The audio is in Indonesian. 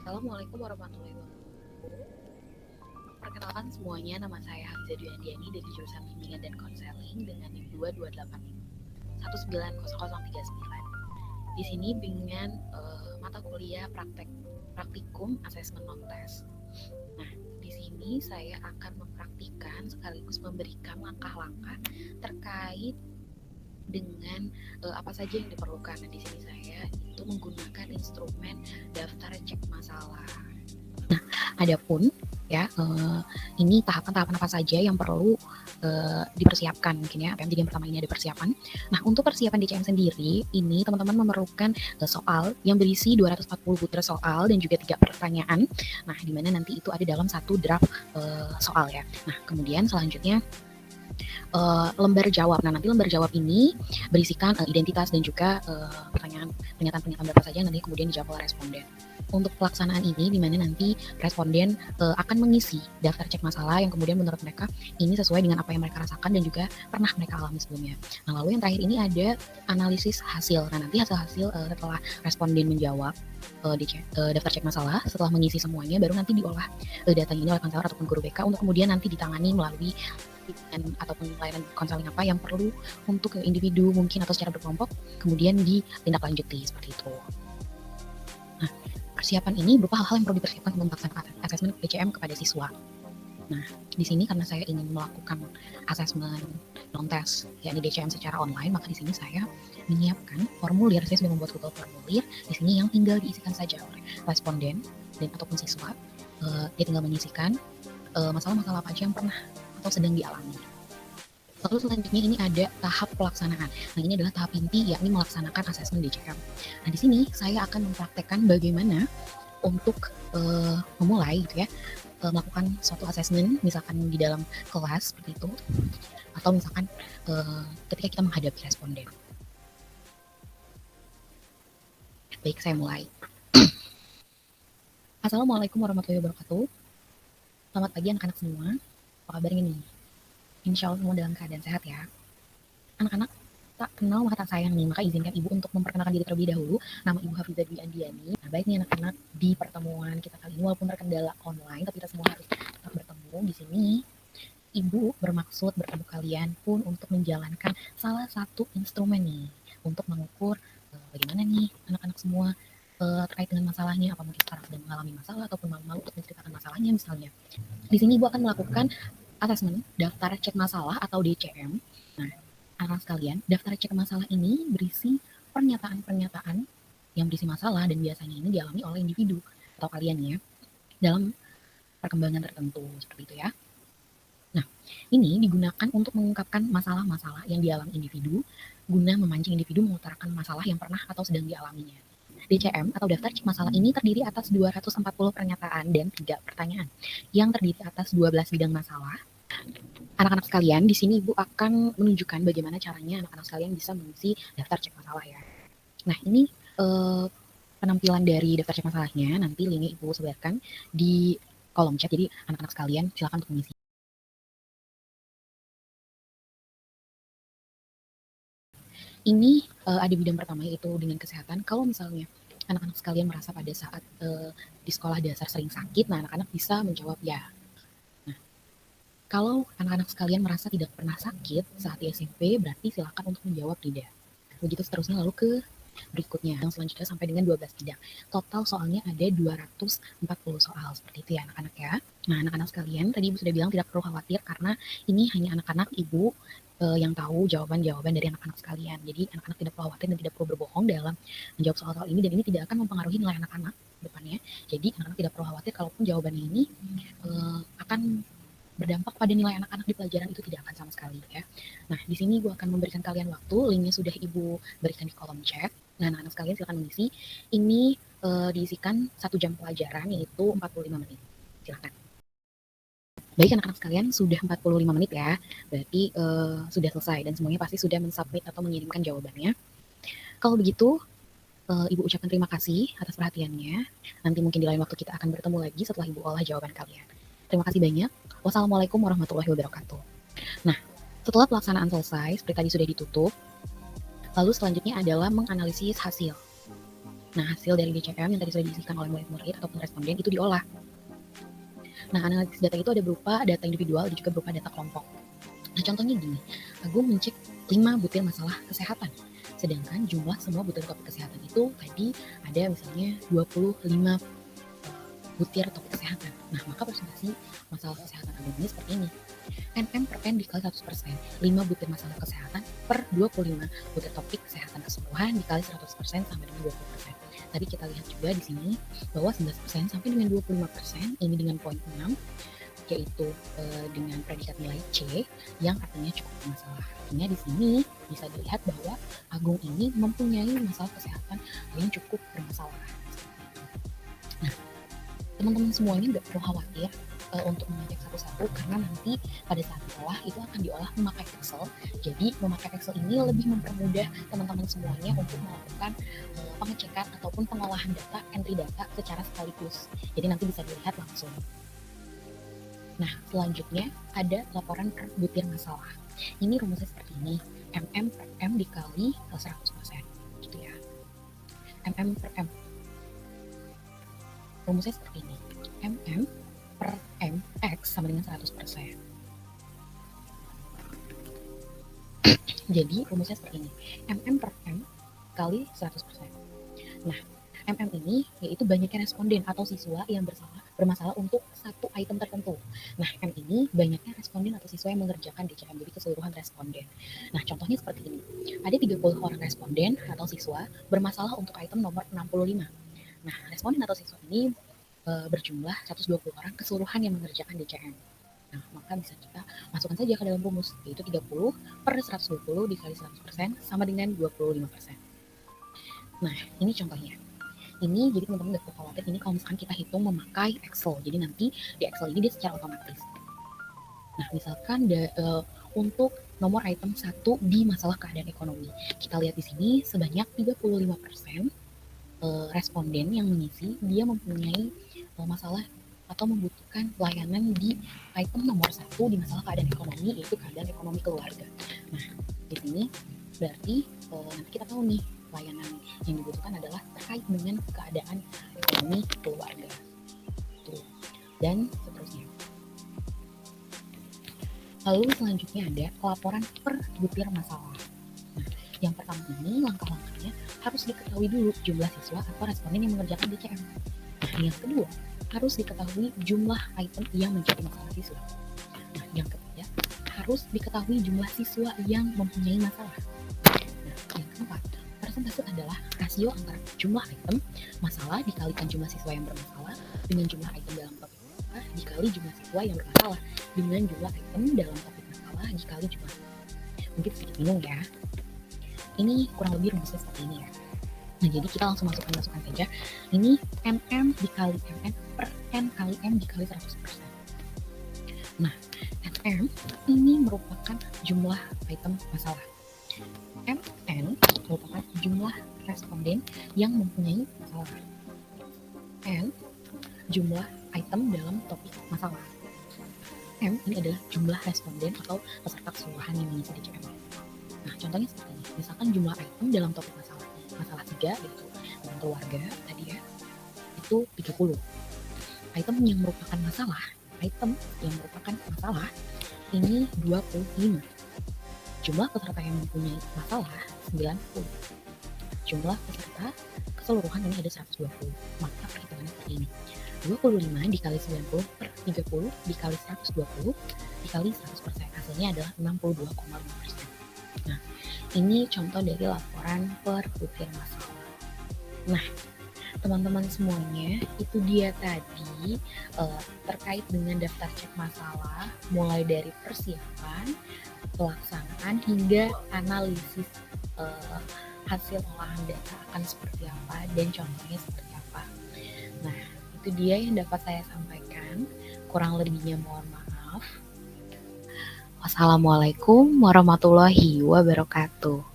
Assalamualaikum warahmatullahi wabarakatuh. Perkenalkan semuanya, nama saya Hamzah Dwiandiani dari jurusan Bimbingan dan Konseling dengan NIM 228190039. Di sini bimbingan mata kuliah praktikum asesmen non tes. Nah, di sini saya akan mempraktikkan sekaligus memberikan langkah-langkah terkait dengan apa saja yang diperlukan. Nah, di sini saya itu menggunakan instrumen daftar cek masalah. Nah, adapun ya ini tahapan-tahapan apa saja yang perlu dipersiapkan mungkin ya. Jadi yang pertama ini ada persiapan. Nah, untuk persiapan DCM sendiri ini teman-teman memerlukan soal yang berisi 240 butir soal dan juga 3 pertanyaan. Nah, di mana nanti itu ada dalam satu draft soal ya. Nah, kemudian selanjutnya lembar jawab. Nah, nanti lembar jawab ini berisikan identitas dan juga pernyataan-pernyataan berapa saja nanti kemudian dijawab oleh responden. Untuk pelaksanaan ini di mana nanti responden akan mengisi daftar cek masalah yang kemudian menurut mereka ini sesuai dengan apa yang mereka rasakan dan juga pernah mereka alami sebelumnya. Nah, lalu yang terakhir ini ada analisis hasil. Nah, nanti hasil-hasil setelah responden menjawab daftar cek masalah, setelah mengisi semuanya baru nanti diolah datanya ini oleh konselor ataupun guru BK untuk kemudian nanti ditangani melalui ataupun layanan konseling apa yang perlu untuk individu mungkin atau secara berkelompok kemudian ditindaklanjuti seperti itu. Nah, persiapan ini berupa hal-hal yang perlu dipersiapkan untuk melaksanakan asesmen DCM kepada siswa. Nah, di sini karena saya ingin melakukan asesmen non-tes, yakni DCM secara online, maka di sini saya menyiapkan formulir. Saya sudah membuat Google formulir di sini yang tinggal diisikan saja oleh responden dan ataupun siswa. Dia tinggal mengisikan masalah-masalah apa aja yang pernah atau sedang dialami. Lalu selanjutnya ini ada tahap pelaksanaan. Nah, ini adalah tahap inti yakni melaksanakan asesmen DCM. Nah, di sini saya akan mempraktekkan bagaimana untuk memulai gitu ya, melakukan suatu asesmen misalkan di dalam kelas seperti itu, atau misalkan ketika kita menghadapi responden. Baik, saya mulai. Assalamualaikum warahmatullahi wabarakatuh. Selamat pagi anak-anak semua. Apa kabarnya nih? Insya Allah semua dalam keadaan sehat ya. Anak-anak, tak kenal maka tak sayang nih, maka izinkan ibu untuk memperkenalkan diri terlebih dahulu. Nama ibu Hafizah Dwi Andiani. Nah, baik nih anak-anak, di pertemuan kita kali ini walaupun terkendala online, tapi kita semua harus tetap bertemu di sini. Ibu bermaksud bertemu kalian pun untuk menjalankan salah satu instrumen nih untuk mengukur bagaimana nih anak-anak semua terkait dengan masalahnya, apa mungkin sekarang sedang mengalami masalah ataupun malu untuk menceritakan masalahnya misalnya. Di sini ibu akan melakukan asesmen daftar cek masalah atau DCM. Nah, anak sekalian, daftar cek masalah ini berisi pernyataan-pernyataan yang berisi masalah dan biasanya ini dialami oleh individu atau kalian ya dalam perkembangan tertentu seperti itu ya. Nah, ini digunakan untuk mengungkapkan masalah-masalah yang dialami individu guna memancing individu mengutarakan masalah yang pernah atau sedang dialaminya. DCM atau daftar cek masalah ini terdiri atas 240 pernyataan dan 3 pertanyaan yang terdiri atas 12 bidang masalah. Anak-anak sekalian, di sini Ibu akan menunjukkan bagaimana caranya anak-anak sekalian bisa mengisi daftar cek masalah ya. Nah, ini penampilan dari daftar cek masalahnya, nanti linknya Ibu sebarkan di kolom chat, jadi anak-anak sekalian silakan untuk mengisi. Ini ada bidang pertama yaitu dengan kesehatan. Kalau misalnya anak-anak sekalian merasa pada saat di sekolah dasar sering sakit, nah anak-anak bisa menjawab ya. Nah, kalau anak-anak sekalian merasa tidak pernah sakit saat di SMP, berarti silakan untuk menjawab tidak. Begitu seterusnya lalu ke berikutnya, yang selanjutnya sampai dengan 12 bidang. Total soalnya ada 240 soal, seperti itu ya anak-anak ya. Nah, anak-anak sekalian, tadi Ibu sudah bilang tidak perlu khawatir karena ini hanya anak-anak Ibu yang tahu jawaban-jawaban dari anak-anak sekalian. Jadi anak-anak tidak perlu khawatir dan tidak perlu berbohong dalam menjawab soal-soal ini, dan ini tidak akan mempengaruhi nilai anak-anak depannya. Jadi anak-anak tidak perlu khawatir kalaupun jawabannya ini akan berdampak pada nilai anak-anak di pelajaran, itu tidak akan sama sekali ya. Nah, di sini Ibu akan memberikan kalian waktu, linknya sudah Ibu berikan di kolom chat. Nah, anak-anak sekalian silakan mengisi. Ini diisikan 1 jam pelajaran yaitu 45 menit. Silakan. Baik anak-anak sekalian, sudah 45 menit ya, berarti sudah selesai dan semuanya pasti sudah mensubmit atau mengirimkan jawabannya. Kalau begitu, Ibu ucapkan terima kasih atas perhatiannya. Nanti mungkin di lain waktu kita akan bertemu lagi setelah Ibu olah jawaban kalian. Terima kasih banyak. Wassalamualaikum warahmatullahi wabarakatuh. Nah, setelah pelaksanaan selesai, seperti tadi sudah ditutup, lalu selanjutnya adalah menganalisis hasil. Nah, hasil dari DCM yang tadi sudah diisikan oleh murid-murid ataupun responden itu diolah. Nah, analisis data itu ada berupa data individual dan juga berupa data kelompok. Nah, contohnya gini, Agung mencek 5 butir masalah kesehatan. Sedangkan jumlah semua butir topik kesehatan itu tadi ada misalnya 25 butir topik kesehatan. Nah, maka presentasi masalah kesehatan Agung ini seperti ini. NM per N dikali 100%. 5 butir masalah kesehatan per 25 butir topik kesehatan keseluruhan dikali 100% sampai dengan 20%. Tadi kita lihat juga di sini bahwa 11% sampai dengan 25% ini dengan poin 6 yaitu dengan predikat nilai C yang artinya cukup bermasalah. Artinya di sini bisa dilihat bahwa Agung ini mempunyai masalah kesehatan yang cukup bermasalah. Nah, teman-teman semuanya nggak perlu khawatir untuk mengecek satu-satu karena nanti pada saat diolah itu akan diolah memakai Excel. Jadi memakai Excel ini lebih mempermudah teman-teman semuanya untuk melakukan pengecekan ataupun pengolahan data, entry data secara sekaligus. Jadi nanti bisa dilihat langsung. Nah, selanjutnya ada laporan per butir masalah. Ini rumusnya seperti ini, MM per M dikali 100%, gitu ya. MM per M. Rumusnya seperti ini, MM per M X sama dengan 100%. Jadi, rumusnya seperti ini, MM per M kali 100%. Nah, MM ini yaitu banyaknya responden atau siswa yang bermasalah untuk satu item tertentu. Nah, M ini banyaknya responden atau siswa yang mengerjakan DCM, jadi keseluruhan responden. Nah, contohnya seperti ini. Ada 30 orang responden atau siswa bermasalah untuk item nomor 65. Nah, responden atau siswa ini berjumlah 120 orang keseluruhan yang mengerjakan DCM. Nah, maka bisa kita masukkan saja ke dalam rumus, yaitu 30 per 120 dikali 100% sama dengan 25%. Nah, ini contohnya. Ini jadi teman-teman gak perlu khawatir, ini kalau misalkan kita hitung memakai Excel, jadi nanti di Excel ini dia secara otomatis. Nah, misalkan untuk nomor item 1 di masalah keadaan ekonomi, kita lihat di sini sebanyak 35% responden yang mengisi dia mempunyai masalah atau membutuhkan layanan di item nomor 1 di masalah keadaan ekonomi, yaitu keadaan ekonomi keluarga. Nah, di sini berarti nanti kita tahu nih layanan yang dibutuhkan adalah terkait dengan keadaan ekonomi keluarga. Tuh. Dan seterusnya. Lalu selanjutnya ada laporan per butir masalah. Nah, yang pertama ini langkah-langkahnya harus diketahui dulu jumlah siswa atau responden yang mengerjakan DCM. Nah, yang kedua harus diketahui jumlah item yang menjadi masalah siswa. Nah, yang ketiga harus diketahui jumlah siswa yang mempunyai masalah. Nah, yang keempat, persentase adalah rasio antara jumlah item masalah dikalikan jumlah siswa yang bermasalah dengan jumlah item dalam topik masalah dikali jumlah siswa yang bermasalah dengan jumlah item dalam topik masalah dikali jumlah. Mungkin sedikit bingung ya. Ini kurang lebih rumusnya seperti ini ya. Nah, jadi kita langsung masukkan saja. Ini MM dikali MN per N kali M dikali 100%. Nah, MM ini merupakan jumlah item masalah. MN merupakan jumlah responden yang mempunyai masalah. N jumlah item dalam topik masalah. M ini adalah jumlah responden atau peserta keseluruhan yang mengisi DCM. Nah, contohnya seperti ini. Misalkan jumlah item dalam topik masalah 3 yaitu tentang keluarga tadi ya, itu 30. Item yang merupakan masalah ini 25. Jumlah peserta yang mempunyai masalah 90. Jumlah peserta keseluruhan ini ada 120. Maka perhitungannya seperti ini. 25 dikali 90 per 30 dikali 120 dikali 100%. Hasilnya adalah 62,5%. Nah, ini contoh dari laporan per butir masalah. Nah, teman-teman semuanya, itu dia tadi terkait dengan daftar cek masalah, mulai dari persiapan, pelaksanaan, hingga analisis hasil olahan data akan seperti apa dan contohnya seperti apa. Nah, itu dia yang dapat saya sampaikan. Kurang lebihnya mohon maaf. Wassalamualaikum warahmatullahi wabarakatuh.